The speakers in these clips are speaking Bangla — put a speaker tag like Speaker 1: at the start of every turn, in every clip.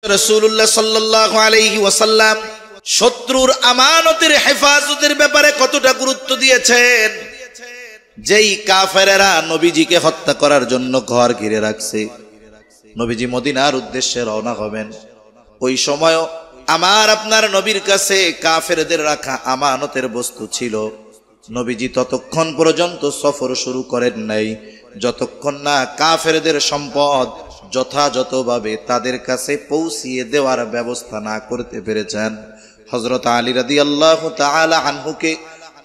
Speaker 1: রাসূলুল্লাহ সাল্লাল্লাহু আলাইহি ওয়াসাল্লাম শত্রুর আমানতের হেফাজতের ব্যাপারে কতটা গুরুত্ব দিয়েছেন। যেই কাফেরেরা নবীজিকে হত্যা করার জন্য ঘর ঘিরে রাখছে, নবীজি মদিনার উদ্দেশ্যে রওনা হবেন, ওই সময় আমার আপনার নবীর কাছে কাফেরদের রাখা আমানতের বস্তু ছিল। নবীজি ততক্ষণ পর্যন্ত সফর শুরু করেন নাই যতক্ষণ না কাফেরদের সম্পদ যথাযথভাবে তাদের কাছে পৌঁছিয়ে দেওয়ার ব্যবস্থা না করতে পেরেছেন। হযরত আলী রাদিয়াল্লাহু তাআলা আনহুকে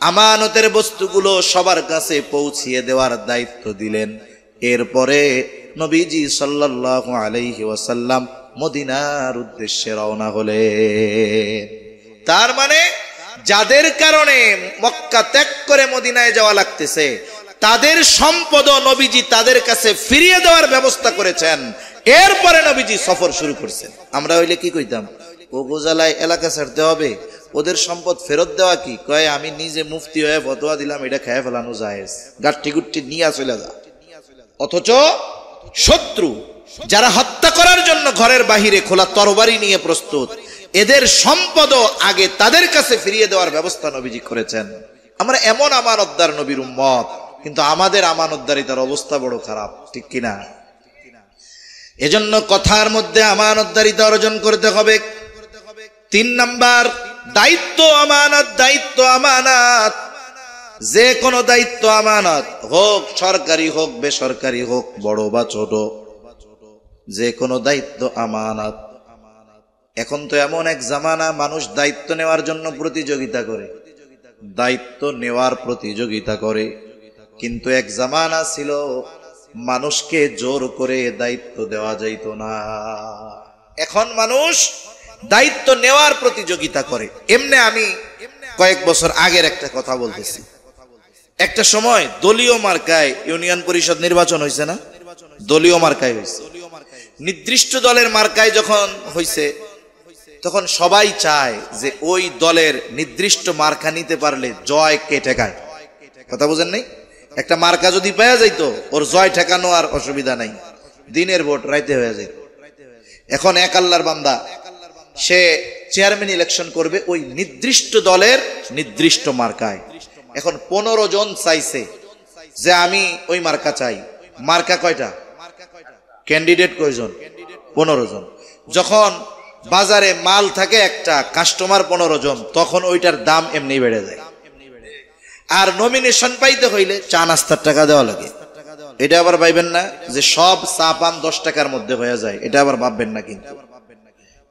Speaker 1: আমানতের বস্তুগুলো সবার কাছে পৌঁছিয়ে দেওয়ার দায়িত্ব দিলেন। এরপরে নবীজি সাল্লাল্লাহু আলাইহি ওয়াসাল্লাম মদিনার উদ্দেশ্যে রওনা হলেন। তার মানে যাদের কারণে মক্কা ত্যাগ করে মদিনায় যাওয়া লাগতেছে, তাদের সম্পদ নবীজি তাদের কাছে ফিরিয়ে দেওয়ার ব্যবস্থা করেছেন। এরপরে নবীজি সফর শুরু করছেন। আমরা হইলে কি কইতাম, ও গোজালায় এলাকা ছাড়তে হবে, ওদের সম্পদ ফেরত দেওয়া কি? কয় আমি নিজে মুফতি হয়ে ফতোয়া দিলাম, এটা খেয়ে ফেলানো জায়েজ, গাঠটি গুট্টি নিয়ে চলে যা। অথচ শত্রু যারা হত্যা করার জন্য ঘরের বাহিরে খোলা তরবারি নিয়ে প্রস্তুত, এদের সম্পদও আগে তাদের কাছে ফিরিয়ে দেওয়ার ব্যবস্থা নবীজি করেছেন। আমরা এমন আমানতদার নবীর উম্মত, কিন্তু আমাদের আমানতদারিতার অবস্থা বড় খারাপ, ঠিক কিনা? এজন্য কথার মধ্যে আমানতদারিতা অর্জন করতে হবে। 3 নাম্বার, দায়িত্ব আমানত। দায়িত্ব আমানত, যে কোনো দায়িত্ব আমানত, হোক সরকারি হোক বেসরকারি হোক, বড় বা ছোট, যে কোনো দায়িত্ব আমানত। এখন তো এমন এক জামানা, মানুষ দায়িত্ব নেওয়ার জন্য প্রতিযোগিতা করে, দায়িত্ব নেওয়ার প্রতিযোগিতা করে। কিন্তু এক জামানা ছিল মানুষকে জোর করে দায়িত্ব দেওয়া যাইত না। এখন মানুষ দায়িত্ব নেওয়ার প্রতিযোগিতা করে। এমনি আমি কয়েক বছর আগের একটা কথা বলতেছি। একটা সময় দলীয় মার্কায় ইউনিয়ন পরিষদ নির্বাচন হয়েছে না? দলীয় মার্কায় হয়েছে। নির্দিষ্ট দলের মার্কায় যখন হয়েছে, তখন সবাই চায় যে ওই দলের নির্দিষ্ট মার্কা নিতে পারলে জয় কে ঠেকায়। কথা বুঝেন নাই? একটা মার্কা যদি পাওয়া যাইত, ওর জয় ঠেকানো আর অসুবিধা নাই, দিনের ভোট রাইতে হয়ে যায়। এখন এক আল্লাহর বান্দা, সে চেয়ারম্যান ইলেকশন করবে ওই নির্দিষ্ট দলের নির্দিষ্ট মার্কায়। এখন 15 জন চাইছে যে আমি ওই মার্কা চাই। মার্কা কয়টা? ক্যান্ডিডেট কয়জন? 15 জন। যখন বাজারে মাল থাকে একটা, কাস্টমার 15 জন, তখন ওইটার দাম এমনি বেড়ে যায়। আর নমিনেশন পাইতে হইলে চা নাস্তার টাকা দেওয়া লাগে। এটা আবার ভাববেন না যে সব চা পান 10 টাকার মধ্যে হয়ে যায়, এটা আবার ভাববেন না। কিন্তু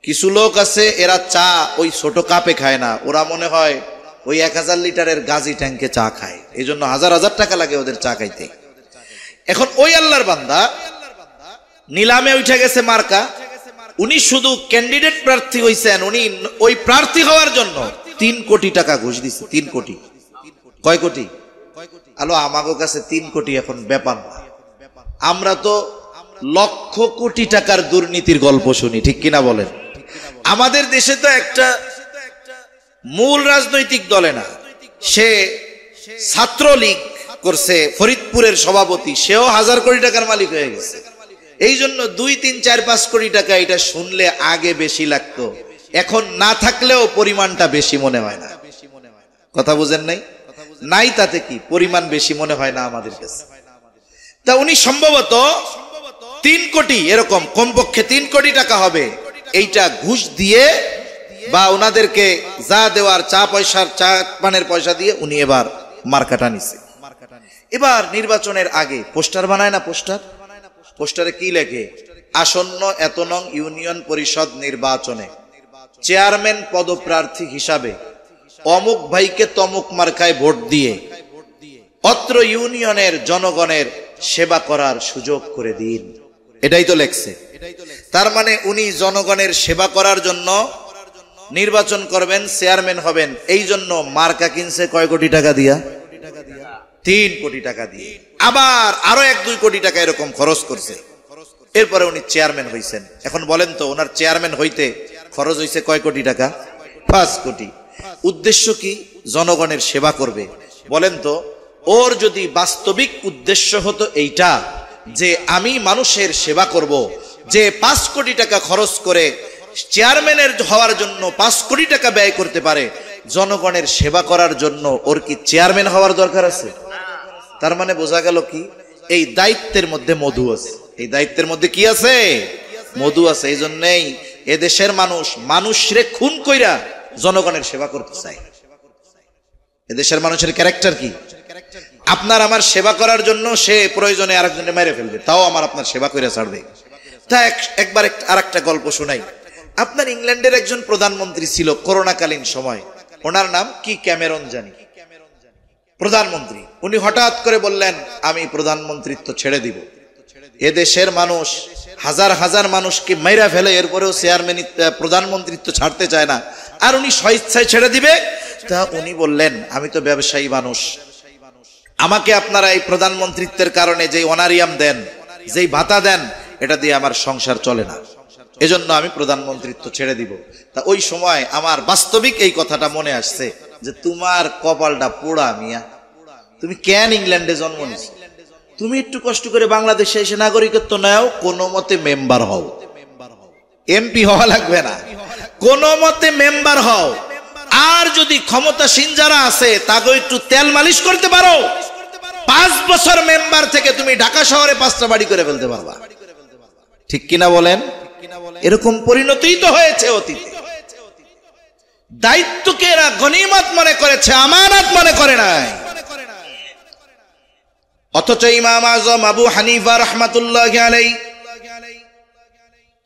Speaker 1: কিছু লোক আছে, এরা চা ওই ছোট কাপে খায় না, ওরা মনে হয় ওই 1000 লিটারের গাজি ট্যাঙ্কে চা খায়, এই জন্য হাজার হাজার টাকা লাগে ওদের চা খাইতে। এখন ওই আল্লাহর বান্দা নিলামে উঠে গেছে মার্কা, উনি শুধু ক্যান্ডিডেট প্রার্থী হইছেন, উনি ওই প্রার্থী হওয়ার জন্য 3 কোটি টাকা ঘুষ দিচ্ছে। 3 কোটি। কয় কোটি? আলো আমাগো কাছে 3 কোটি এখন ব্যাপার না। আমরা তো লক্ষ কোটি টাকার দুর্নীতির গল্প শুনি, ঠিক কিনা বলেন? আমাদের দেশে তো একটা মূল রাজনৈতিক দলে না, সে ছাত্রলীগ করছে, ফরিদপুরের সভাপতি, সেও 1000 কোটি টাকার মালিক হয়ে গেছে। এই জন্য 2, 3, 4, 5 কোটি টাকা এটা শুনলে আগে বেশি লাগতো, এখন না থাকলেও পরিমাণটা বেশি মনে হয় না। কথা বুঝেন নাই? নাই তাতে কি, পরিমাণ বেশি মনে হয় না আমাদের কাছে। তা উনি সম্ভবত 3 কোটি, এরকম কমপক্ষে 3 কোটি টাকা হবে, এইটা ঘুষ দিয়ে বা ওনাদেরকে যা দেওয়ার চা পয়সার, চা পানের পয়সা দিয়ে উনি এবার মার্কাটা নিছে। এবার নির্বাচনের আগে পোস্টার বানায় না, পোস্টারে কি লেখে? আসন্ন এত নং ইউনিয়ন পরিষদ নির্বাচনে চেয়ারম্যান পদপ্রার্থী হিসাবে অমুক ভাইকে তমুক মার্কায় ভোট দিয়ে অত্র ইউনিয়নের জনগণের সেবা করার সুযোগ করে দিন। এটাই তো লেখছে। তার মানে উনি জনগণের সেবা করার জন্য নির্বাচন করবেন, চেয়ারম্যান হবেন, এই জন্য মার্কা কিনছে কয় কোটি টাকা দিয়া? 3 কোটি টাকা দিয়ে। আবার আরো 1-2 কোটি টাকা এরকম খরচ করছে। এরপরে উনি চেয়ারম্যান হয়েছেন। এখন বলেন তো, ওনার চেয়ারম্যান হইতে খরচ হয়েছে কয় কোটি টাকা? 5 কোটি। উদ্দেশ্য কি? জনগণের সেবা করবে। বলেন তো, ওর যদি বাস্তবিক উদ্দেশ্য হতো এইটা যে আমি মানুষের সেবা করব, যে 5 কোটি টাকা খরচ করে চেয়ারম্যানের হওয়ার জন্য 5 কোটি টাকা ব্যয় করতে পারে, জনগণের সেবা করার জন্য ওর কি চেয়ারম্যান হওয়ার দরকার আছে? তার মানে বোঝা গেল কি, এই দায়িত্বের মধ্যে মধু আছে। এই দায়িত্বের মধ্যে কি আছে? মধু আছে। এই জন্যই এদেশের মানুষ মানুষরে খুন কইরা জনগণের সেবা করতে চায়। এদেশের মানুষের ক্যারেক্টার কি? আপনার আমার সেবা করার জন্য সে প্রয়োজনে আরেকজনকে মেরে ফেলবে, তাও আপনার সেবা করে ছাড়বে। তা একবার আরেকটা গল্প শোনাই। আপনার ইংল্যান্ডের একজন প্রধানমন্ত্রী ছিল করোনাকালীন সময়, ওনার নাম কি ক্যামেরন জানি, প্রধানমন্ত্রী। উনি হঠাৎ করে বললেন আমি প্রধানমন্ত্রিত্ব ছেড়ে দিব। এদেশের মানুষ হাজার হাজার মানুষকে মেরা ফেলে, এরপরেও প্রধানমন্ত্রিত্ব ছাড়তে চায় না, আর উনি স্বেচ্ছায় ছেড়ে দিবে। তা উনি বললেন আমি তো ব্যবসায়ী মানুষ, আমাকে আপনারা এই প্রধানমন্ত্রিত্বের কারণে যে অনারিয়াম দেন, যেই ভাতা দেন, এটা দিয়ে আমার সংসার চলে না, এজন্য আমি প্রধানমন্ত্রিত্ব ছেড়ে দিব। তা ওই সময় আমার বাস্তবিক এই কথাটা মনে আসছে যে তোমার কপালটা পোড়া মিয়া, তুমি কেন ইংল্যান্ডে জন্ম নিয়েছ? তুমি একটু কষ্ট করে বাংলাদেশে এসে নাগরিকত্ব নাও, কোনো মতে মেম্বার হও, এমপি হওয়া লাগবে না, কোনো মতে মেম্বার হও। আর যদি ক্ষমতাসীন যারা আছে তাকে একটু তেল মালিশ করতে পারো, 5 বছর মেম্বার থেকে তুমি ঢাকা শহরে 5টা বাড়ি করে ফেলতে পারবা। ঠিক কিনা বলেন? এরকম পরিণতিই তো হয়েছে অতীতে। দায়িত্বকে এরা গনিমত মনে করেছে, আমানত মনে করে নাই। অথচ ইমাম আজম আবু হানিফা রাহমাতুল্লাহি আলাইহি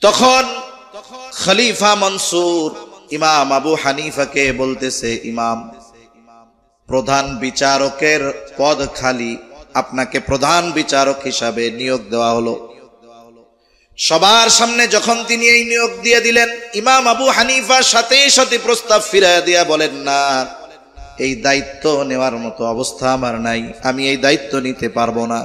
Speaker 1: তখন খলিফা মনসুর ইমাম আবু হানিফাকে বলতেছে, ইমাম, প্রধান বিচারকের পদ খালি, আপনাকে প্রধান বিচারক হিসাবে নিয়োগ দেওয়া হলো। সবার সামনে যখন তিনি এই নিয়োগ দিয়ে দিলেন, ইমাম আবু হানিফার সাথে সাথে প্রস্তাব ফিরাইয়া দিয়া বলেন, না, এই দায়িত্ব নেওয়ার মতো অবস্থা আমার নাই, আমি এই দায়িত্ব নিতে পারবো না।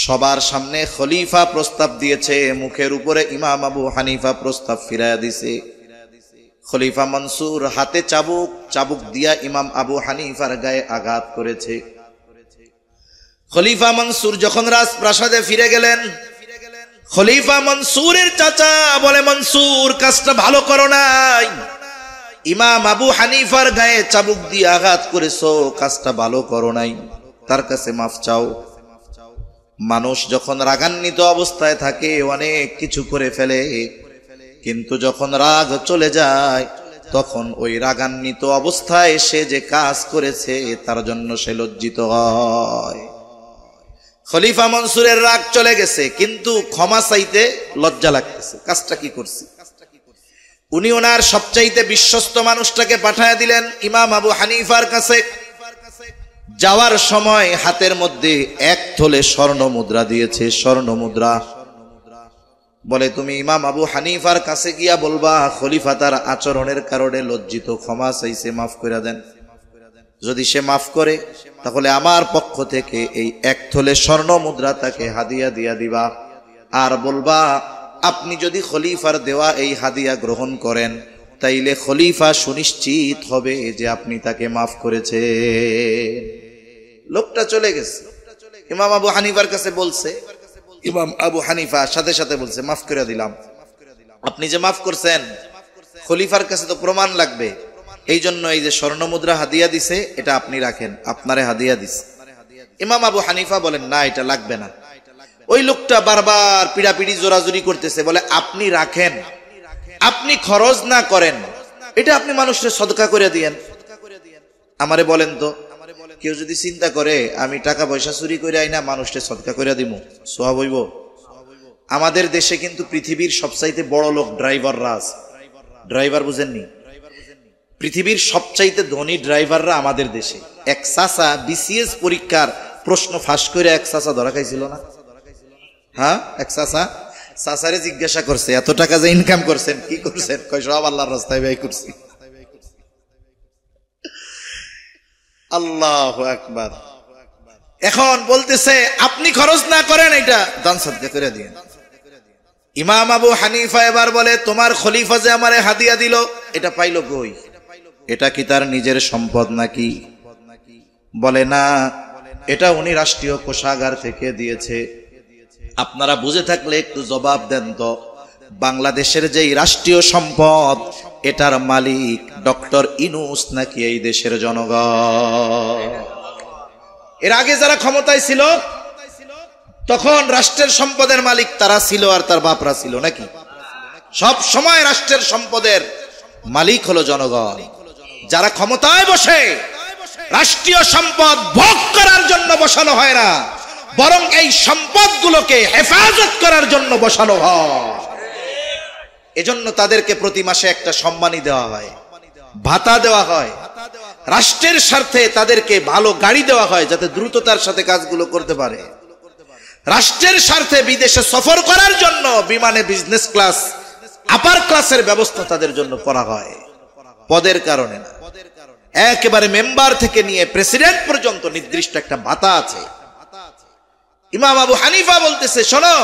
Speaker 1: সবার সামনে খলিফা প্রস্তাব দিয়েছে, মুখের উপরে ইমাম আবু হানিফা প্রস্তাব ফিরাইয়া দিছে। খলিফা মনসুর হাতে চাবুক দিয়া ইমাম আবু হানিফার গায়ে আঘাত করেছে। খলিফা মনসুর যখন রাজপ্রাসাদে ফিরে গেলেন, খলিফা মনসুরের চাচা বলে, মনসুর, কাজটা ভালো করো নাই, ইমাম আবু হানিফার গায়ে চাবুক দিয়ে আঘাত করেছো, কাজটা ভালো করো নাই, তার কাছে মাফ চাও। মানুষ যখন রাগান্বিত অবস্থায় থাকে অনেক কিছু করে ফেলে, কিন্তু যখন রাগ চলে যায় তখন ওই রাগান্বিত অবস্থায় সে যে কাজ করেছে তার জন্য সে লজ্জিত হয়। খলিফা মনসুরের রাগ চলে গেছে, কিন্তু ক্ষমা চাইতে লজ্জা লাগতেছে, কাজটা কি করছে। উনি ওনার সবচাইতে বিশ্বস্ত মানুষটাকে পাঠায় দিলেন ইমাম আবু হানিফার কাছে। যাওয়ার সময় হাতের মধ্যে 1 থলে স্বর্ণ মুদ্রা দিয়েছে, স্বর্ণ মুদ্রা। বলে, তুমি ইমাম আবু হানিফার কাছে গিয়া বলবা খলিফা তার আচরণের কারণে লজ্জিত, ক্ষমা চাইছে, মাফ করে দেন। যদি সে মাফ করে তাহলে আমার পক্ষ থেকে এই 1 থলে স্বর্ণ মুদ্রা তাকে হাদিয়া দিয়া দিবা, আর বলবা আপনি যদি খলিফার দেওয়া এই হাদিয়া গ্রহণ করেন তাইলে খলিফা সুনিশ্চিত হবে যে আপনি তাকে মাফ করেছেন। লোকটা চলে গেছে, ইমাম আবু হানিফার কাছে বলছে, ইমাম আবু হানিফা সাথে সাথে বলছে, মাফ করে দিলাম। আপনি যে মাফ করছেন, খলিফার কাছে তো প্রমাণ লাগবে, এই জন্য এই যে স্বর্ণ মুদ্রা হাদিয়া দিছে এটা আপনি রাখেন, আপনারে হাদিয়া দিছে। ইমাম আবু হানিফা বলেন, না, এটা লাগবে না। ওই লোকটা বারবার পিড়াপিড়ি জোরাজুরি করতেছে, বলে আপনি রাখেন, আপনি খরচ না করেন, এটা আপনি মানুষের সদকা করে দিয়েন। আমারে বলেন তো, কেউ যদি চিন্তা করে আমি টাকা পয়সা চুরি করে আইনা মানুষকে সদকা করে দিব, সওয়াব হইব? আমাদের দেশে কিন্তু পৃথিবীর সবচাইতে বড় লোক ড্রাইভাররা আছে। ড্রাইভার বুঝেননি? পৃথিবীর সবচাইতে ধনী ড্রাইভাররা আমাদের দেশে। এক চাচা বিসিএস পরীক্ষার প্রশ্ন ফাঁস করে এক চাচা ধরা খাইছিল না? হ্যাঁ, এক চাচারে জিজ্ঞাসা করছে, এত টাকা যে ইনকাম করছেন কি করছেন? কয়, সব আল্লাহর রাস্তায় ব্যয় করছি। আল্লাহু আকবার। এখন বলতেছে আপনি খরচ না করেন, এটা দান সাদকা করে দিয়েন। ইমাম আবু হানিফা এবার বলে, তোমার খলিফা যে আমারে হাদিয়া দিল এটা পাইলো কই? এটা কি তার নিজের সম্পদ নাকি? বলে, না, এটা উনি রাষ্ট্রীয় কোষাগার থেকে দিয়েছে। আপনারা বুঝে থাকলে একটু জবাব দেন তো, বাংলাদেশের যেই রাষ্ট্রীয় সম্পদ এটার মালিক ডক্টর ইউনূস নাকি এই দেশের জনগণ। এর আগে যারা ক্ষমতায় ছিল তখন রাষ্ট্রের সম্পদের মালিক তারা ছিল আর তার বাপরা ছিল নাকি? সব সময় রাষ্ট্রের সম্পদের মালিক হলো জনগণ। যারা ক্ষমতায় বসে রাষ্ট্রীয় সম্পদ ভোগ করার জন্য বসানো হয় না, বরং এই সম্পদগুলোকে হেফাজত করার জন্য বসানো হয়। এজন্য তাদেরকে প্রতি মাসে একটা সম্মানী দেওয়া হয়, ভাতা দেওয়া হয়, রাষ্ট্রের স্বার্থে তাদেরকে ভালো গাড়ি দেওয়া হয় যাতে দ্রুততার সাথে কাজগুলো করতে পারে। রাষ্ট্রের স্বার্থে বিদেশে সফর করার জন্য বিমানে বিজনেস ক্লাস, আপার ক্লাসের ব্যবস্থা তাদের জন্য করা হয়, পদের কারণে না। একেবারে মেম্বার থেকে নিয়ে প্রেসিডেন্ট পর্যন্ত নির্দিষ্ট একটা ভাতা আছে। ইমাম আবু হানিফা বলতেছে, শোনো,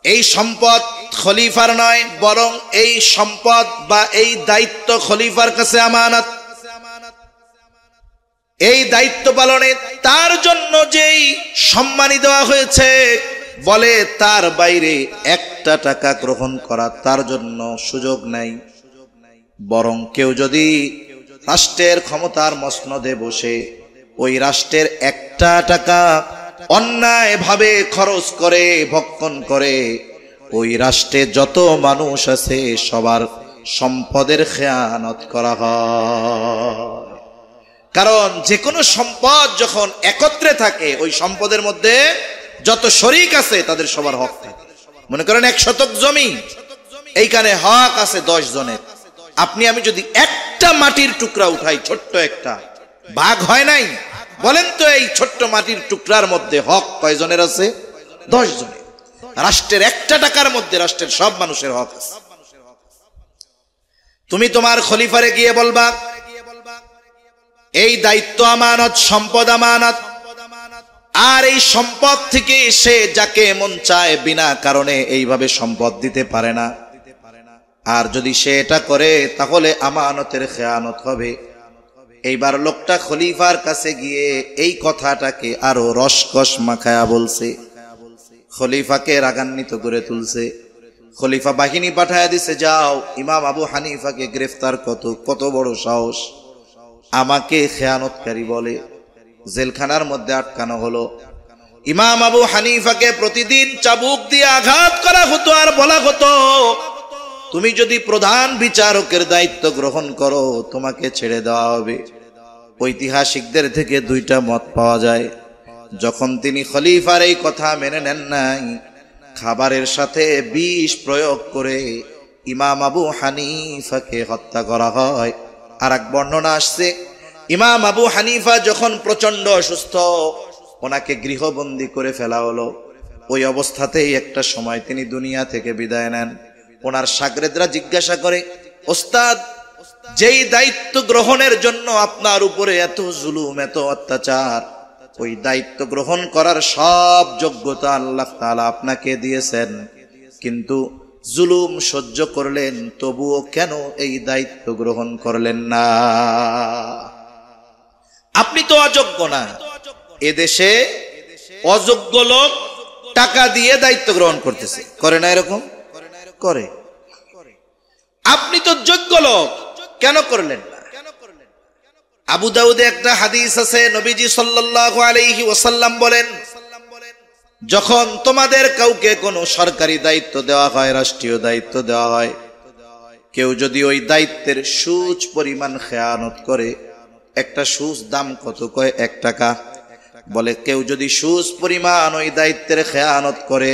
Speaker 1: এই সম্পদ খলিফার নয়, বরং এই সম্পদ বা এই দায়িত্ব খলিফার কাছে আমানত। এই দায়িত্ব পালনে তার জন্য যেই সম্মানী দেওয়া হয়েছে, বলে তার বাইরে একটা টাকা গ্রহণ করা তার জন্য সুযোগ নাই। বরং কেউ যদি রাষ্ট্রের ক্ষমতার মসনদে বসে ওই রাষ্ট্রের একটা টাকা অন্যায় ভাবে খরচ করে, ভক্ষণ করে, ওই রাষ্ট্রে যত মানুষ আছে সবার সম্পদের খেয়ানত করা হয়। কারণ যে কোনো সম্পদ যখন একত্রে থাকে, ওই সম্পদের মধ্যে যত শরিক আছে তাদের সবার হক থাকে। মনে করেন 1 শতক জমি, এইখানে হক আছে 10 জনের। আপনি আমি যদি একটা মাটির টুকরা উঠাই, ছোট্ট একটা, ভাগ হয় নাই, বলেন তো এই ছোট্ট মাটির টুকরার মধ্যে হক কয়জনের আছে? 10 জনের। রাষ্ট্রের একটা টাকার মধ্যে রাষ্ট্রের সব মানুষের হক আছে। তুমি তোমার খলিফারে গিয়ে বলবা, এই দায়িত্ব আমানত, সম্পদ আমানত, আর এই সম্পদ থেকে সে যাকে মন চায় বিনা কারণে এইভাবে সম্পদ দিতে পারে না। আর যদি সে এটা করে তাহলে আমানতের খেয়ানত হবে। এইবার লোকটা খলিফার কাছে গিয়ে এই কথাটাকে আরো রসকস মাখায়া বলছে, খলিফাকে রাগান্বিত করে তুলছে। খলিফা বাহিনী পাঠায়া দিছে, যাও ইমাম আবু হানিফাকে গ্রেফতার। কত বড় সাহস, আমাকে খেয়ানতকারী বলে। জেলখানার মধ্যে আটকানো হলো। ইমাম আবু হানিফাকে প্রতিদিন চাবুক দিয়ে আঘাত করা হতো আর বলা হতো, তুমি যদি প্রধান বিচারকের দায়িত্ব গ্রহণ করো তোমাকে ছেড়ে দেওয়া হবে। ঐতিহাসিকদের থেকে 2টা মত পাওয়া যায়। যখন তিনি খলিফার এই কথা মেনে নেন নাই, খাবারের সাথে বিষ প্রয়োগ করে ইমাম আবু হানিফাকে হত্যা করা হয়। আর এক বর্ণনা আসছে, ইমাম আবু হানিফা যখন প্রচন্ড অসুস্থ, ওনাকে গৃহবন্দী করে ফেলা হলো। ওই অবস্থাতেই একটা সময় তিনি দুনিয়া থেকে বিদায় নেন। ওনার শাগরেদরা জিজ্ঞাসা করে, ওস্তাদ, যেই দায়িত্ব গ্রহণের জন্য আপনার উপরে এত জুলুম, এত অত্যাচার, ওই দায়িত্ব গ্রহণ করার সব যোগ্যতা আল্লাহ তাআলা আপনাকে দিয়েছেন, কিন্তু জুলুম সহ্য করলেন, তবুও কেন এই দায়িত্ব গ্রহণ করলেন না? আপনি তো অযোগ্য না। এদেশে অযোগ্য লোক টাকা দিয়ে দায়িত্ব গ্রহণ করতেছে, করে না? এরকম করে। আপনি তো যোগ্য লোক, কেন করলেন না? আবু দাউদে একটা হাদিস আছে, নবীজি সাল্লাল্লাহু আলাইহি ওয়াসাল্লাম বলেন, যখন তোমাদের কাউকে কোনো সরকারি দায়িত্ব দেওয়া হয়, রাষ্ট্রীয় দায়িত্ব দেওয়া হয়, কেউ যদি ওই দায়িত্বের সুচ পরিমাণ খেয়ানত করে, একটা সুচ দাম কত? কয় 1 টাকা। বলে কেউ যদি সুচ পরিমাণ ওই দায়িত্বের খেয়ানত করে,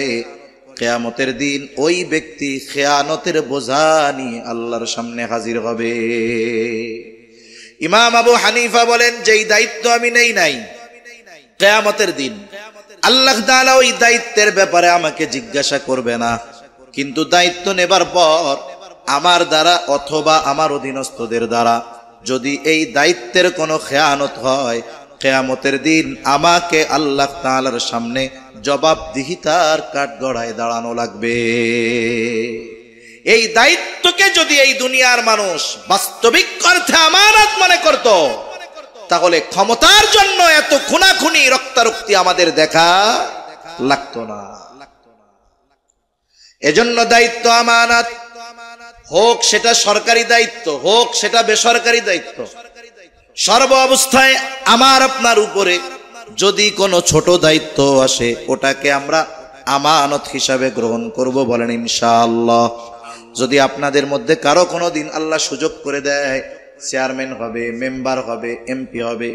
Speaker 1: কিয়ামতের দিন ওই ব্যক্তি খেয়ানতের বোঝা নিয়ে আল্লাহর সামনে হাজির হবে। ইমাম আবু হানিফা বলেন, যেই দায়িত্ব আমি নেই নাই, কিয়ামতের দিন আল্লাহ তাআলা ওই দায়িত্বের ব্যাপারে আমাকে জিজ্ঞাসা করবে না, কিন্তু দায়িত্ব নেবার পর আমার দ্বারা অথবা আমার অধীনস্থদের দ্বারা যদি এই দায়িত্বের কোনো খেয়ানত হয়, কিয়ামতের দিন আমাকে আল্লাহ তাআলার সামনে জবাবদিহিতার কাঠগড়ায় দাঁড়ানো লাগবে। এই দায়িত্বকে যদি এই দুনিয়ার মানুষ বাস্তবিক অর্থে আমানত মনে করত, তাহলে ক্ষমতার জন্য এত খুনাখুনি, রক্তারক্তি আমাদের দেখা লাগতো না। এজন্য দায়িত্ব আমানত, হোক সেটা সরকারি দায়িত্ব, হোক সেটা বেসরকারি দায়িত্ব, সর্ব অবস্থায় আমার আপনার উপরে যদি কোনো ছোট দায়িত্ব আসে ওটাকে আমরা আমানত হিসাবে গ্রহণ করব, বলেন ইনশাআল্লাহ। যদি আপনাদের মধ্যে কারো কোনো দিন আল্লাহ সুযোগ করে দেয় চেয়ারম্যান হবে, মেম্বার হবে, এমপি হবে,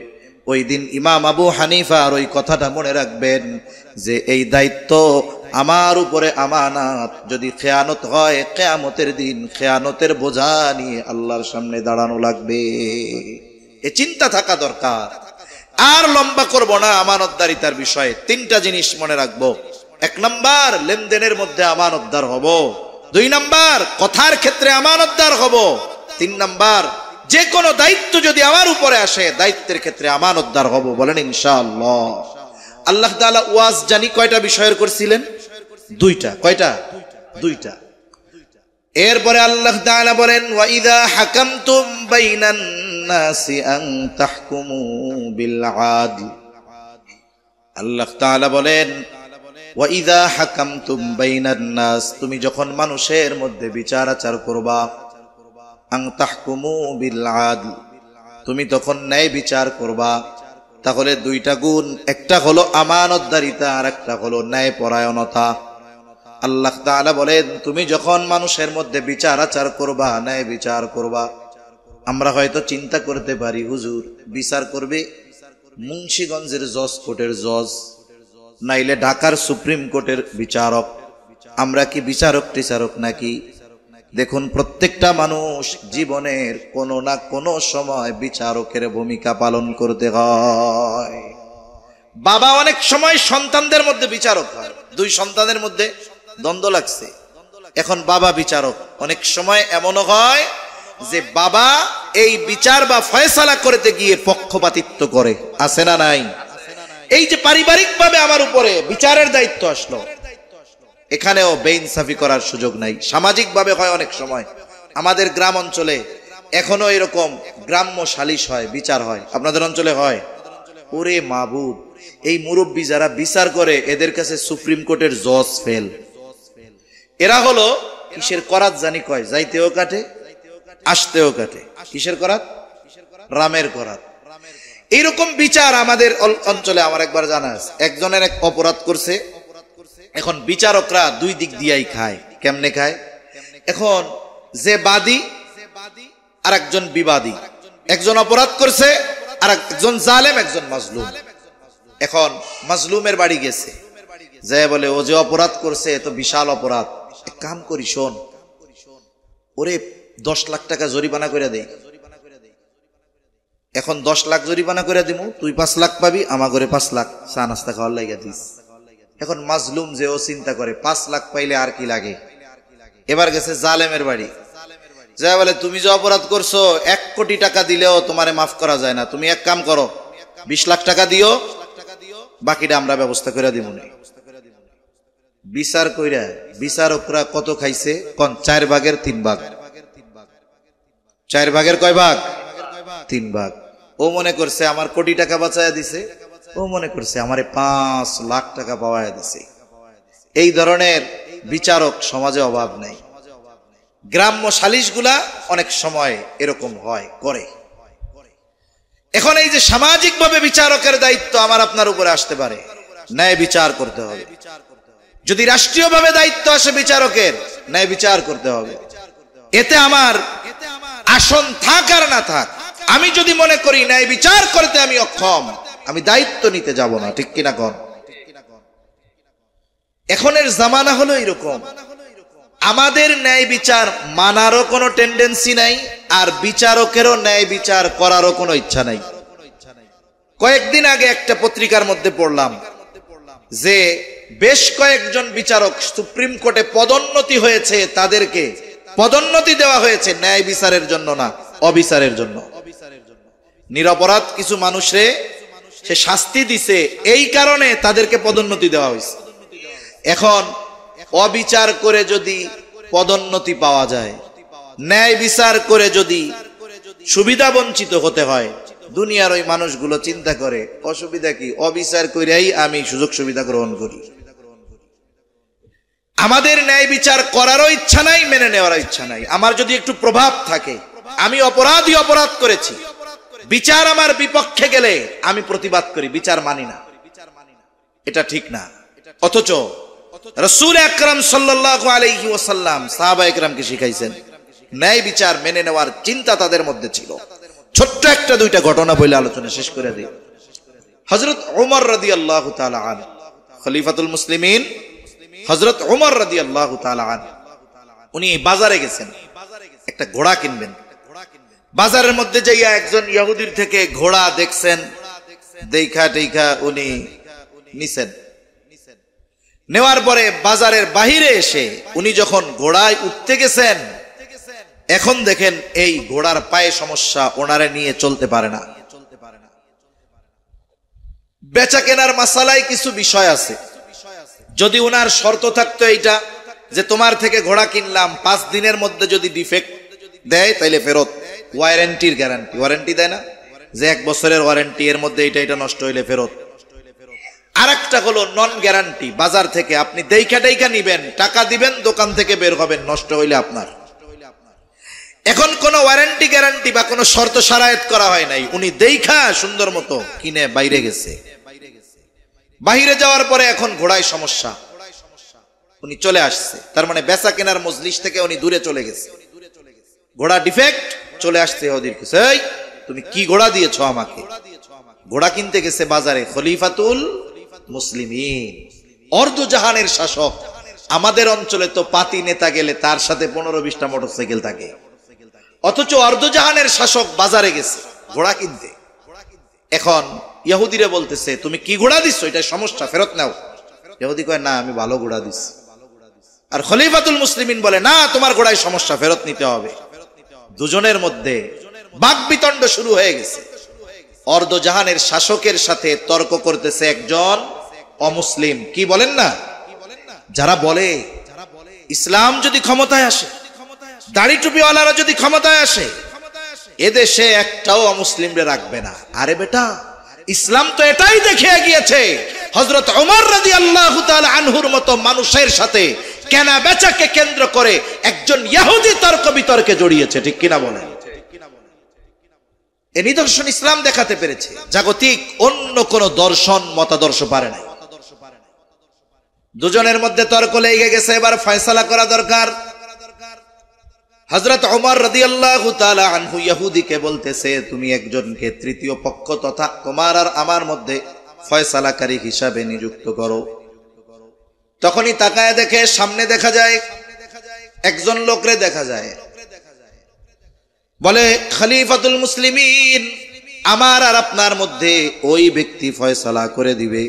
Speaker 1: ওই দিন ইমাম আবু হানিফার ওই কথাটা মনে রাখবেন যে এই দায়িত্ব আমার উপরে আমানত, যদি খেয়ানত হয় কিয়ামতের দিন খেয়ানতের বোঝা নিয়ে আল্লাহর সামনে দাঁড়ানো লাগবে। এ চিন্তা থাকা দরকার। আর লম্বা করব না আমানতদারিতার বিষয়ে। তিনটা জিনিস মনে রাখবো। 1 নাম্বার, লেনদেনের মধ্যে আমানতদার হব। 2 নাম্বার, কথার ক্ষেত্রে আমানতদার হব। 3 নাম্বার, যে কোনো দায়িত্ব যদি আমার উপরে আসে দায়িত্বের ক্ষেত্রে আমানতদার হব, বলেন ইনশাআল্লাহ। আল্লাহ তাআলা ওয়াজ জানি কয়টা বিষয়ের করছিলেন? 2টা। কয়টা? 2টা। এরপরে আল্লাহ তাআলা বলেন ওয়া ইযা হাকামতুম বাইনান নাসি আন তাহকুমু বিল আদল। আল্লাহ তাআলা বলেন ওয়া ইযা হাকামতুম বাইনান নাস, তুমি যখন মানুষের মধ্যে বিচার আচার করবা, আন তাহকুমু বিল আদল, তুমি তখন ন্যায় বিচার করবা। তাহলে 2টা গুণ, একটা হলো আমানতদারিতা আর একটা হলো ন্যায়পরায়ণতা। আল্লাহ তাআলা বলেন তুমি যখন মানুষের মধ্যে বিচার আচার করবা, ন্যায় বিচার করবা। আমরা হয়তো চিন্তা করতে পারি হুজুর বিচার করবে মুন্সিগঞ্জের জজ কোর্টের জজ, নাইলে ঢাকার সুপ্রিম কোর্টের বিচারক, আমরা কি বিচারক টিচারক নাকি? দেখুন, প্রত্যেকটা মানুষ জীবনের কোনো না কোনো সময় বিচারকের ভূমিকা পালন করতে হয়। বাবা অনেক সময় সন্তানদের মধ্যে বিচারক হয়। 2 সন্তানের মধ্যে দ্বন্দ্ব লাগছে, এখন বাবা বিচারক। অনেক সময় এমনও হয় যে বাবা এই বিচার বা ফয়সালা করতে গিয়ে পক্ষপাতিত্ব করে, আছে না নাই? এই যে পারিবারিক ভাবে আমার উপরে বিচারের দায়িত্ব আসলো, এখানেও বেইনসাফি করার সুযোগ নাই। সামাজিক ভাবে হয় অনেক সময়, আমাদের গ্রাম অঞ্চলে এখনো এরকম গ্রাম্য সালিশ হয়, বিচার হয়। আপনাদের অঞ্চলে হয়? ওরে মাবুদ, এই মুরব্বী যারা বিচার করে এদের কাছে সুপ্রিম কোর্টের জজ ফেল। এরা হলো কিসের করাত জানি কয়, যাইতেও কাটে আসতেও কাটে। কিসের করাত? রামের করাত। এইরকম বিচার আমাদের অঞ্চলে আমার একবার জানা আছে। একজনের এক অপরাধ করছে, এখন বিচারকরা 2 দিক দিয়েই খায়। কেমনে খায়? এখন যে বাদী আর একজন বিবাদী, একজন অপরাধ করছে আর একজন জালেম, একজন মাজলুম। এখন মাজলুমের বাড়ি গেছে, যে বলে ও যে অপরাধ করছে এ তো বিশাল অপরাধ, এক কাম করি শোন, ওরে 10 লাখ টাকা জরিমানা করে দেই। এখন 10 লাখ জরিমানা করে দিমু, তুই 5 লাখ পাবি, আমার ঘরে 5 লাখ চা নাস্তা খাওয়ার লাগা দিস। এখন মাজলুম যে ও চিন্তা করে 5 লাখ পাইলে আর কি লাগে। এবার গেছে জালেমের বাড়ি, যা বলে তুমি যে অপরাধ করছো 1 কোটি টাকা দিলেও তোমারে মাফ করা যায় না, তুমি এক কাম করো 20 লাখ টাকা দিও, বাকিটা আমরা ব্যবস্থা করে দিব। বিচার কইরা বিচারকরা কত খাইছে? 4 ভাগের 3 ভাগ। 4 ভাগের কয় ভাগ? 3 ভাগ। ও মনে করছে আমার কোটি টাকা বাঁচায়া দিছে, ও মনে করছে আমারে 5 লাখ টাকা পাওয়ায়া দিছে। এই ধরনের বিচারক সমাজে অভাব নাই। গ্রাম্য সালিশগুলা অনেক সময় এরকম হয়, করে। এখন এই যে সামাজিকভাবে বিচারকের দায়িত্ব আমার আপনার উপরে আসতে পারে, ন্যায় বিচার করতে হবে। যদি রাষ্ট্রীয়ভাবে দায়িত্ব আসে বিচারকের, ন্যায় বিচার করতে হবে। এতে আমার আসন থাক আর না থাক, আমি যদি মনে করি ন্যায় বিচার করতে আমি অক্ষম, আমি দায়িত্ব নিতে যাব না। ঠিক কিনা কন? এখনের জামানা হলো এরকম, আমাদের ন্যায় বিচার মানারও কোনো টেন্ডেন্সি নাই, আর বিচারকেরও ন্যায় বিচার করারও কোনো ইচ্ছা নাই। কয়েকদিন আগে একটা পত্রিকার মধ্যে পড়লাম যে বেশ কয়েকজন বিচারক সুপ্রিম কোর্টে পদোন্নতি হয়েছে, তাদেরকে পদোন্নতি দেওয়া হয়েছে ন্যায় বিচারের জন্য না, অবিচারের জন্য। নিরপরাধ কিছু মানুষে সে শাস্তি দিছে, এই কারণে তাদেরকে পদোন্নতি দেওয়া হয়েছে। এখন অবিচার করে যদি পদোন্নতি পাওয়া যায়, ন্যায় বিচার করে যদি সুবিধা বঞ্চিত হতে হয়, দুনিয়ার ওই মানুষগুলো চিন্তা করে অসুবিধা কি, অবিচার করেই আমি সুযোগ সুবিধা গ্রহণ করি। আমাদের ন্যায় বিচার করারও ইচ্ছা নাই, মেনে নেওয়ারও ইচ্ছা নাই। আমার যদি একটু প্রভাব থাকে, আমি অপরাধ করেছি, বিচার আমার বিপক্ষে গেলে আমি প্রতিবাদ করি, বিচার মানি না, এটা ঠিক না। অথচ রাসূল আকরাম সাল্লাল্লাহু আলাইহি ওয়াসাল্লাম সাহাবায়ে কেরামকে শিখাইছেন, ন্যায় বিচার মেনে নেওয়ার চিন্তা তাদের মধ্যে ছিল। ছোট্ট একটা দুইটা ঘটনা বলে আলোচনা শেষ করে দিই। হযরত ওমর রাদিয়াল্লাহু তাআলা আনহু, খলিফাতুল মুসলিমিন হযরত ওমর রাদিয়াল্লাহু তাআলা আনহু, উনি বাজারে গেছেন, একটা ঘোড়া কিনবেন। বাজারের মধ্যে যাইয়া একজন ইহুদির থেকে ঘোড়া দেখছেন, দেখা উনি নিছেন। নেওয়ার পরে বাজারের বাহিরে এসে উনি যখন ঘোড়ায় উঠতে গেছেন, এখন দেখেন এই ঘোড়ার পায়ে সমস্যা, ওনারে নিয়ে চলতে পারে না। বেচা কেনার মাসালায় কিছু বিষয় আছে। যদি ওনার শর্ত থাকতো এইটা যে তোমার থেকে ঘোড়া কিনলাম, 5 দিনের মধ্যে যদি ডিফেক্ট দেয় তাইলে ফেরত, ওয়ারেন্টির গ্যারান্টি, ওয়ারেন্টি দেয় না যে 1 বছরের ওয়ারেন্টি, এর মধ্যে এটা নষ্ট হইলে ফেরত। আরেকটা হলো নন গ্যারান্টি, বাজার থেকে আপনি দেখা নিবেন, টাকা দিবেন, দোকান থেকে বের হবেন, নষ্ট হইলে আপনার। এখন কোনো ওয়ারেন্টি গ্যারান্টি বা কোনো শর্ত সারায়েত করা হয় নাই, উনি দেখা সুন্দর মতো কিনে বাইরে গেছে। বাহিরে যাওয়ার পরে এখন ঘোড়ায় সমস্যা, উনি চলে আসছে, তার মানে বেচা কেনার মজলিস থেকে উনি দূরে চলে গেছে। ঘোড়া ডিফেক্ট, চলে আসছে ওদের কাছে, এই তুমি কি ঘোড়া দিয়েছো আমাকে? ঘোড়া কিনতে গেছে বাজারে খলিফাতুল মুসলিমিন, অর্ধ জাহানের শাসক। আমাদের অঞ্চলে তো পাতি নেতা গেলে তার সাথে 15-20টা মোটরসাইকেল থাকে, অথচ অর্ধ জাহানের শাসক বাজারে গেছে ঘোড়া কিনতে। এখন ইহুদিরে বলতেছে, তুমি কি ঘোড়া দিচ্ছ, এটা সমস্যা, ফেরত নাও। ইহুদি কয়, না আমি ভালো ঘোড়া দিচ্ছি। আর খলিফাতুল মুসলিমিন বলে, না তোমার ঘোড়ায় সমস্যা, ফেরত নিতে হবে। দুজনের মধ্যে বাকবিতণ্ড শুরু হয়ে গেছে। অর্ধ জাহানের শাসকের সাথে তর্ক করতেছে একজন অমুসলিম। কি বলেন না, যারা বলে ইসলাম যদি ক্ষমতায় আসে, দাড়ি টুপিওয়ালারা যদি ক্ষমতায় আসে, এদেশে একটাও অমুসলিমরে রাখবে না। আরে বেটা, ইসলাম তো এটাই দেখিয়ে গিয়েছে। হযরত ওমর রাদিয়াল্লাহু তাআলা আনহুর মতো মানুষের সাথে কেনা বেচাকে কেন্দ্র করে একজন ইহুদি তর্ক বিতর্কে জড়িয়েছে, ঠিক কিনা বলেন? এই নিদর্শন ইসলাম দেখাতে পেরেছে, জাগতিক অন্য কোন দর্শন মতাদর্শ পারে নাই। দুজনের মধ্যে তর্ক লেগে গেছে, এবার ফয়সালা করা দরকার। হযরত ওমর রাদিয়াল্লাহু তাআলা আনহু ইহুদিকে বলতেছে, তুমি একজনকে তৃতীয় পক্ষ তথা তোমার আর আমার মধ্যে ফয়সালাকারী হিসাবে নিযুক্ত করো। তখনই তাকায় দেখে, সামনে দেখা যায় একজন লোকরে দেখা যায়, বলে খলিফাতুল মুসলিমিন, আমার আর আপনার মধ্যে ওই ব্যক্তি ফয়সালা করে দিবে।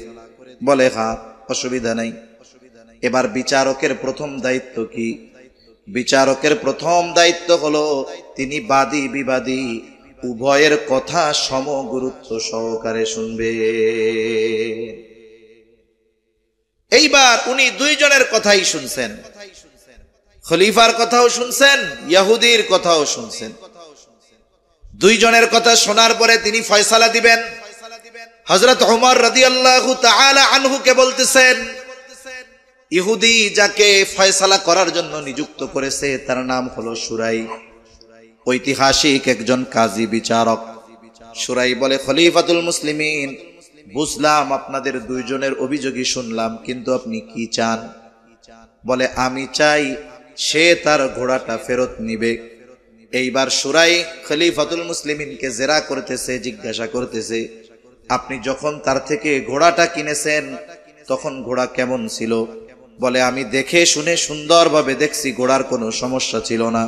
Speaker 1: বলে, হ্যাঁ অসুবিধা নাই। এবার বিচারকের প্রথম দায়িত্ব কি? বিচারকের প্রথম দায়িত্ব হলো তিনি বাদী বিবাদী উভয়ের কথা সম গুরুত্ব সহকারে শুনবে। এইবার উনি দুইজনের কথাই শুনছেন, খলিফার কথাও শুনছেন, ইহুদির কথাও শুনছেন। দুইজনের কথা শোনার পরে তিনি ফয়সালা দিবেন। হযরত ওমর রাদিয়াল্লাহু তাআলা আনহুকে বলতেছেন, ইহুদি যাকে ফয়সালা করার জন্য নিযুক্ত করেছে তার নাম হলো সুরাই, ঐতিহাসিক একজন কাজী বিচারক। সুরাই বলে, খলিফাতুল মুসলিমিন, বুঝলাম আপনাদের দুইজনের অভিযোগই শুনলাম, কিন্তু আপনি কি চান? বলে, আমি চাই সে তার ঘোড়াটা ফেরত নিবে। এইবার সুরাই খলিফাতুল মুসলিমিনকে জেরা করতেছে, জিজ্ঞাসা করতেছে, আপনি যখন তার থেকে ঘোড়াটা কিনেছেন তখন ঘোড়া কেমন ছিল? বলে, আমি দেখে শুনে সুন্দরভাবে দেখছি ঘোড়ার কোনো সমস্যা ছিল না।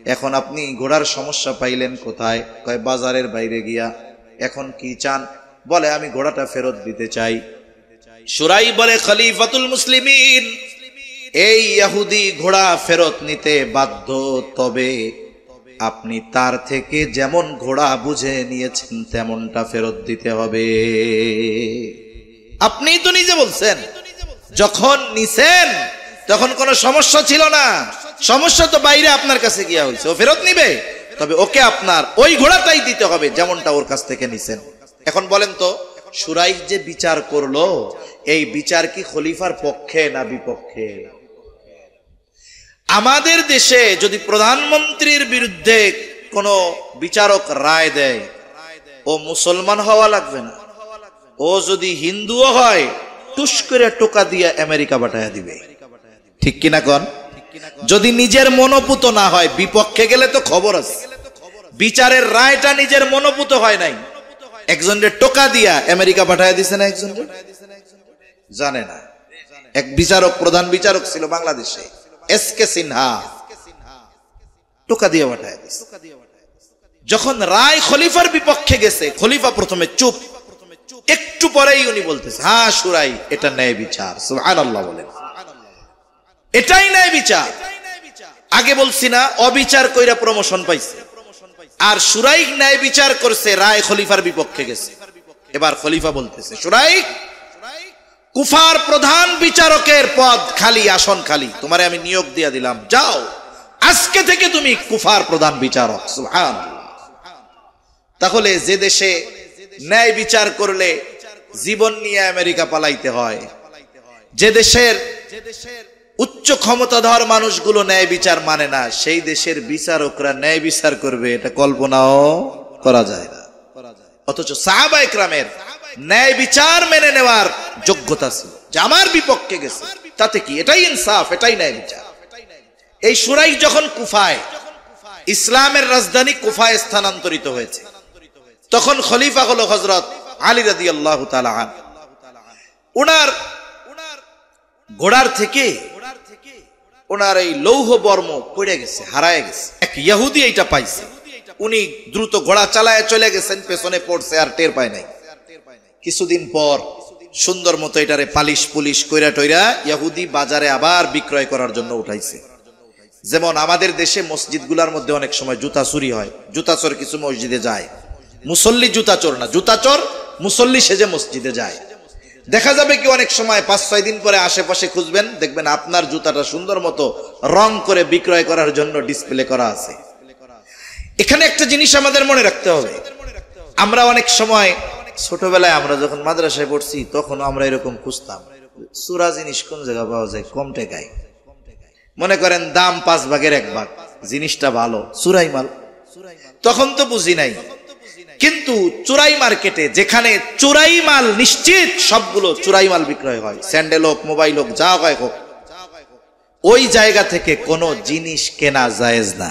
Speaker 1: এখন আপনি ঘোড়ার সমস্যা পাইলেন কোথায়? কয়, বাজারের বাইরে গিয়া। এখন কি চান? বলে, আমি ঘোড়াটা ফেরত দিতে চাই। সুরাই বলে, খলিফাতুল মুসলিমিন, এই ইহুদি ঘোড়া ফেরত নিতে বাধ্য, তবে আপনি তার থেকে যেমন ঘোড়া বুঝে নিয়েছেন তেমনটা ফেরত দিতে হবে। আপনি তো নিজে বলছেন যখন নিছেন তখন কোনো সমস্যা ছিল না, সমস্যা তো বাইরে আপনার কাছে গিয়া হয়েছে, ও ফেরত নিবে, তবে ওকে আপনার ওই ঘোড়াটাই দিতে হবে যেমনটা ওর কাছ থেকে নিছেন। এখন বলেন তো, সুরাইখ যে বিচার করলো, এই বিচার কি খলিফার পক্ষে না বিপক্ষে? আমাদের দেশে যদি প্রধানমন্ত্রীর বিরুদ্ধে কোনো বিচারক রায় দেয়, ও মুসলমান হওয়া লাগবে না, ও যদি হিন্দুও হয় টুস করে টোকা দিয়ে আমেরিকা পাঠাইয়া দিবে। ঠিক কিনা কোন? যদি নিজের মনোপুত না হয়, বিপক্ষে গেলে তো খবর আছে। বিচারের রায়টা নিজের মনোপুত হয় নাই, একজনের টোকা দিয়া আমেরিকা পাঠাইয়া দিছে না, একজন জানে না। এক বিচারক, প্রধান বিচারক ছিল বাংলাদেশে, এসকে সিনহা, টোকা দিয়ে পাঠাইয়া দিছে। যখন রায় খলিফার বিপক্ষে গেছে, খলিফা প্রথমে চুপ, একটু পরেই উনি বলতেছে, হ্যাঁ সুরাই, এটা ন্যায় বিচার। সুবহানাল্লাহ বলেন, এটাই ন্যায় বিচার। আগে বলছি না অবিচার কইরা প্রমোশন পাইছে, আর সুরাই ন্যায় বিচার করছে, রায় খলিফার বিপক্ষে গেছে। এবার খলিফা বলতেছে, সুরাই, কুফার প্রধান বিচারকের পদ খালি, আসন খালি, তোমারে আমি নিয়োগ দিয়ে দিলাম, যাও আজকে থেকে তুমি কুফার প্রধান বিচারক। সুবহানাল্লাহ। তাহলে যে দেশে ন্যায় বিচার করলে জীবন নিয়ে আমেরিকা পালাইতে হয়, যে দেশের উচ্চ ক্ষমতাধর মানুষগুলো ন্যায় বিচার মানে না, সেই দেশের বিচারকরা ন্যায় বিচার করবে, এটা কল্পনাও করা যায় না। অথচ সাহাবায়ে কেরামের ন্যায় বিচার মেনে নেওয়ার যোগ্যতা ছিল, যে আমার বিপক্ষে গেছে, তাতে কি, এটাই ইনসাফ, এটাই ন্যায় বিচার। এই সুরাই যখন কুফায়, ইসলামের রাজধানী কুফায় স্থানান্তরিত হয়েছে, তখন খলিফা হলো হযরত আলী রাদিয়াল্লাহু তাআলা আনহু। ওনার ঘোড়ার থেকে ওনার এই লৌহ বর্ম পড়ে গেছে, হারায় গেছে। এক ইহুদি এইটা পাইছে, উনি দ্রুত ঘোড়া চালায় চলে গেছেন, পেছনে পড়ছে আর টের পায় নাই। কিছুদিন পর সুন্দর মতো এটারে পালিশ পুলিশ কইরা টইরা ইহুদি বাজারে আবার বিক্রয় করার জন্য উঠাইছে। যেমন আমাদের দেশে মসজিদগুলোর মধ্যে অনেক সময় জুতা চুরি হয়, জুতা চোর কিছু মসজিদে যায়, মুসল্লি জুতা চোর না, জুতা চোর মুসল্লি সেজে মসজিদে যায়। দেখা যাবে কি অনেক সময় 5-6 দিন পরে আশেপাশে খুঁজবেন, দেখবেন আপনার জুতাটা সুন্দর মতো রং করে বিক্রয় করার জন্য ডিসপ্লে করা আছে। এখানে একটা জিনিস আমাদের মনে রাখতে হবে, আমরা অনেক সময় ছোটবেলায় আমরা যখন মাদ্রাসায় পড়ছি, তখন আমরা এরকম খুঁজতাম চোরা জিনিস কোন জায়গায় পাওয়া যায় কম টাকায়। মনে করেন দাম 5 ভাগের 1 ভাগ, জিনিসটা ভালো, চোরাই মাল। তখন তো বুঝি নাই, কিন্তু চোরাই মার্কেটে যেখানে চোরাই মাল নিশ্চিত, সবগুলো চোরাই মাল বিক্রয় হয়, স্যান্ডেল হোক, মোবাইল হোক, যা হয় হোক, ওই জায়গা থেকে কোনো জিনিস কেনা জায়েজ না।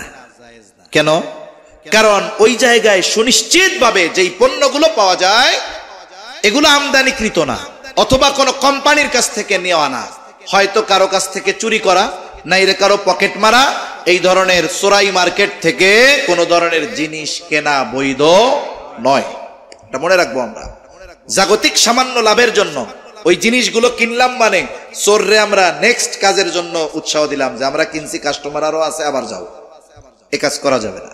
Speaker 1: কেন? কারণ ওই জায়গায় সুনিশ্চিত ভাবে যেই পণ্যগুলো পাওয়া যায়, এগুলো আমদানিকৃত না, অথবা কোনো কোম্পানির কাছ থেকে নেওয়া না, হয়তো কারো কাছ থেকে চুরি করা, নাইলে কারো পকেট মারা। এই ধরনের চোরাই মার্কেট থেকে কোন ধরনের জিনিস কেনা বৈধ নয়, এটা মনে রাখবো আমরা। জাগতিক সামান্য লাভের জন্য ওই জিনিসগুলো কিনলাম মানে চোররে আমরা নেক্সট কাজের জন্য উৎসাহ দিলাম, যে আমরা কিনছি, কাস্টমার আরো আছে, আবার যাও, এ কাজ করা যাবে না।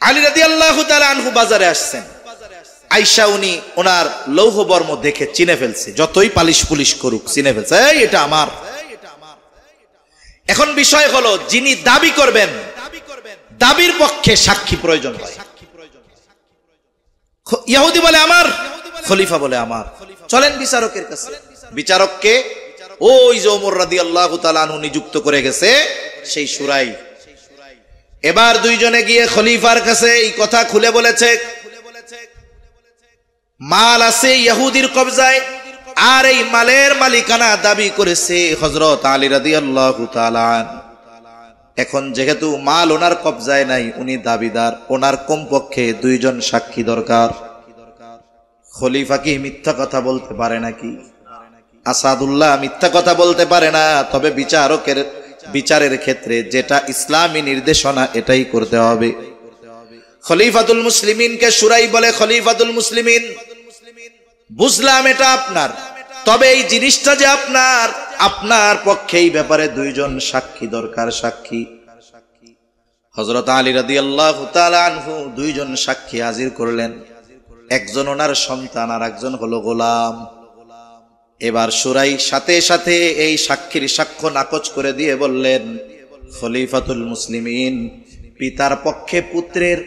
Speaker 1: আলী রাদিয়াল্লাহু তাআলা আনহু বাজারে আসছেন, আয়েশা উনি ওনার লৌহ বর্ম দেখে চিনে ফেলছে, যতই পালিশ পুলিশ করুক চিনে ফেলছে, এই এটা আমার। এখন বিষয় হলো, যিনি দাবি করবেন, দাবির পক্ষে সাক্ষী প্রয়োজন হয়। ইহুদি বলে আমার, খলিফা বলে আমার, চলেন বিচারকের কাছে। বিচারককে ওই যে ওমর রাদিয়াল্লাহু তাআলা আনহু নিযুক্ত করে গেছে, সেই সুরাই। এবার দুইজনে গিয়ে খলিফার কাছে এই কথা খুলে বলেছে, মাল আছে ইহুদির কবজায়, আর এই মালের মালিকানা দাবি করেছে হযরত আলী রাদিয়াল্লাহু তাআলা আনহু। এখন যেহেতু মাল ওনার কবজায় নাই, উনি দাবিদার, ওনার কমপক্ষে 2 জন সাক্ষী দরকার। খলিফা কি মিথ্যা কথা বলতে পারে নাকি? আসাদুল্লাহ মিথ্যা কথা বলতে পারে না, তবে বিচারের ক্ষেত্রে যেটা ইসলামী নির্দেশনা এটাই করতে হবে। খলিফাতুল মুসলিমিনকে সুরাই বলে, খলিফাতুল মুসলিমিন, বুঝলাম এটা আপনার, তবে এই জিনিসটা যে আপনার পক্ষে এই ব্যাপারে 2 জন সাক্ষী দরকার, সাক্ষী। হযরত আলী রাদিয়াল্লাহু তাআলা আনহু 2 জন সাক্ষী হাজির করলেন, একজন ওনার সন্তান আর একজন হলো গোলাম। এবার সুরাই সাথে সাথে এই সাক্ষীর সাক্ষ্য নাকচ করে দিয়ে বললেন, খলিফাতুল মুসলিমিন, পিতার পক্ষে পুত্রের,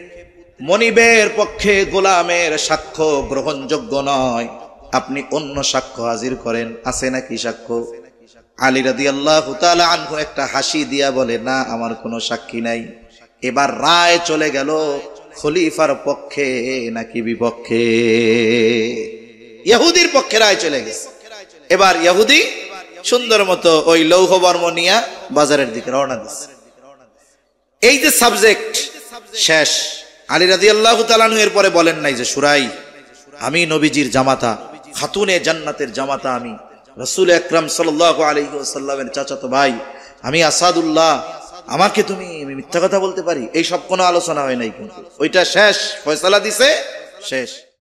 Speaker 1: মনিবের পক্ষে গোলামের সাক্ষ্য গ্রহণযোগ্য নয়, আপনি অন্য সাক্ষ্য হাজির করেন, আছে নাকি সাক্ষ্য? আলী রাদিয়াল্লাহু তাআলা আনহু একটা হাসি দিয়া বলে, না, আমার কোনো সাক্ষী নাই। এবার রায় চলে গেল খলিফার পক্ষে নাকি বিপক্ষে। ইহুদির পক্ষে রায় চলে গেছে। এবার ইহুদি সুন্দর মতো ওই লৌহ বর্ম নিয়ে বাজারের দিকে রওনা দিচ্ছে। এই যে সাবজেক্ট শেষ। আলী রাদিয়াল্লাহু তাআলা আনহু এর পরে বলেন নাই যে সুরাই, আমি নবীজির জামাতা, খাতুনে জান্নাতের জামাতা, আমি রাসূল আকরাম সাল্লাল্লাহু আলাইহি ওয়াসাল্লামের চাচাতো ভাই, আমি আসাদুল্লাহ, আমাকে তুমি মিথ্যা কথা বলতে পারি? এই সব কোনো আলোচনা হয় নাই, কিন্তু ওইটা শেষ, ফয়সালা দিছে, শেষ।